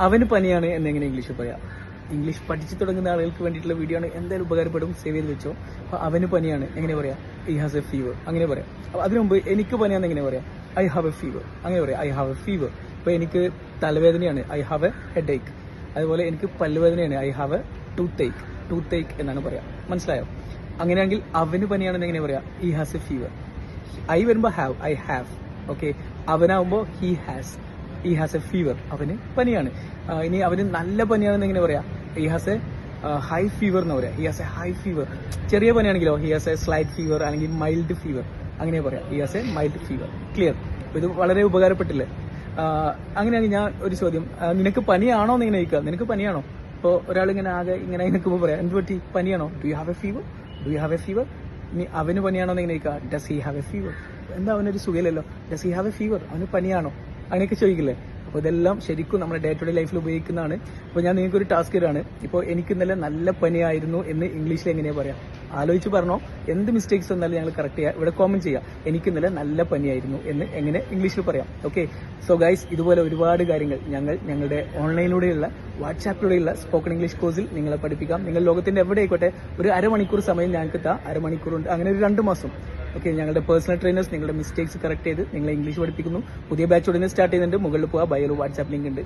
അവന് പനിയാണ് എന്നെങ്ങനെ ഇംഗ്ലീഷിൽ പറയാം? ഇംഗ്ലീഷ് പഠിച്ചു തുടങ്ങുന്ന ആളുകൾക്ക് വേണ്ടിയിട്ടുള്ള വീഡിയോ ആണ്, എന്തായാലും ഉപകാരപ്പെടും, സേവ് ചെയ്ത് വെച്ചോ. അപ്പോൾ അവന് പനിയാണ് എങ്ങനെ പറയാം? ഐ ഹാസ് എ ഫീവർ അങ്ങനെ പറയാം. അപ്പോൾ അതിനു മുമ്പ് എനിക്ക് പനിയാണെന്ന് എങ്ങനെ പറയാം? ഐ ഹാവ് എ ഫീവർ അങ്ങനെ പറയാം. I have a fever. ഇപ്പോൾ എനിക്ക് തലവേദനയാണ്, I have a headache. അതുപോലെ എനിക്ക് പല്ലുവേദനയാണ്, I have a toothache എന്നാണ് പറയാം. മനസ്സിലായോ? അങ്ങനെയാണെങ്കിൽ അവന് പനിയാണെന്ന് എങ്ങനെ പറയാം? He has a fever. I വരുമ്പോൾ ഹാവ്, ഐ ഹാവ്. ഓക്കെ, അവനാവുമ്പോൾ ഹി ഹാസ് എ ഫീവർ, അവന് പനിയാണ്. ഇനി അവന് നല്ല പനിയാണെന്ന് എങ്ങനെ പറയാം? He has a high fever എന്ന് പറയാം. He has a high fever. ചെറിയ പനിയാണെങ്കിലോ he has A slight fever അല്ലെങ്കിൽ മൈൽഡ് ഫീവർ അങ്ങനെ പറയാം. He has A mild fever. Clear? ഇത് വളരെ ഉപകാരപ്പെട്ടില്ലേ? അങ്ങനെയാണെങ്കിൽ ഞാൻ ഒരു ചോദ്യം, നിനക്ക് പനിയാണോ എന്ന് ഇങ്ങനെ ചോദിക്കുക. നിനക്ക് പനിയാണോ? ഇപ്പോൾ ഒരാളിങ്ങനെ ആകെ ഇങ്ങനെ നിൽക്കുമ്പോൾ പറയാം, എന്ത് പറ്റി, പനിയാണോ? Do you have a fever? ഇനി അവന് പനിയാണോ എന്ന് ഇങ്ങനെ ചോദിക്കുക. Does he have a fever? എന്താ അവനൊരു സുഖമില്ലല്ലോ. Does he have a fever? അവന് പനിയാണോ? അങ്ങനെയൊക്കെ ചോദിക്കില്ലേ? അപ്പോൾ ഇതെല്ലാം ശരിക്കും നമ്മുടെ ഡേ ടു ഡേ ലൈഫിൽ ഉപയോഗിക്കുന്നതാണ്. അപ്പോൾ ഞാൻ നിങ്ങൾക്കൊരു ടാസ്ക് തരാണ്. ഇപ്പോൾ എനിക്ക് ഇന്നലെ നല്ല പനിയായിരുന്നു എന്ന് ഇംഗ്ലീഷിൽ എങ്ങനെയാണ് പറയാം? ആലോചിച്ച് പറഞ്ഞോ. എന്ത് മിസ്റ്റേക്സ് വന്നാലും ഞങ്ങൾ കറക്റ്റ് ചെയ്യുക. ഇവിടെ കോമന്റ് ചെയ്യുക, എനിക്ക് ഇന്നലെ നല്ല പനിയായിരുന്നു എന്ന് എങ്ങനെ ഇംഗ്ലീഷിൽ പറയാം. ഓക്കെ, സോ ഗൈസ്, ഇതുപോലെ ഒരുപാട് കാര്യങ്ങൾ ഞങ്ങളുടെ ഓൺലൈനിലൂടെയുള്ള വാട്സാപ്പിലൂടെയുള്ള സ്പോക്കൺ ഇംഗ്ലീഷ് കോഴ്സിൽ നിങ്ങളെ പഠിപ്പിക്കാം. നിങ്ങൾ ലോകത്തിന്റെ എവിടെ ആയിക്കോട്ടെ, ഒരു അരമണിക്കൂർ സമയം ഞങ്ങൾക്ക് അരമണിക്കൂറുണ്ട്, അങ്ങനെ ഒരു 2 മാസം. ഓക്കെ, ഞങ്ങളുടെ പേഴ്സണൽ ട്രെയിനേഴ്സ് നിങ്ങളുടെ മിസ്റ്റേക്സ് കറക്റ്റ് ചെയ്ത് നിങ്ങളെ ഇംഗ്ലീഷ് പഠിപ്പിക്കുന്നു. പുതിയ ബാച്ച് ഉടനെ സ്റ്റാർട്ട് ചെയ്യുന്നുണ്ട്. മുകളിൽ പോവുക, ബയോയിൽ വാട്സാപ്പ് ലിങ്ക് ഉണ്ട്.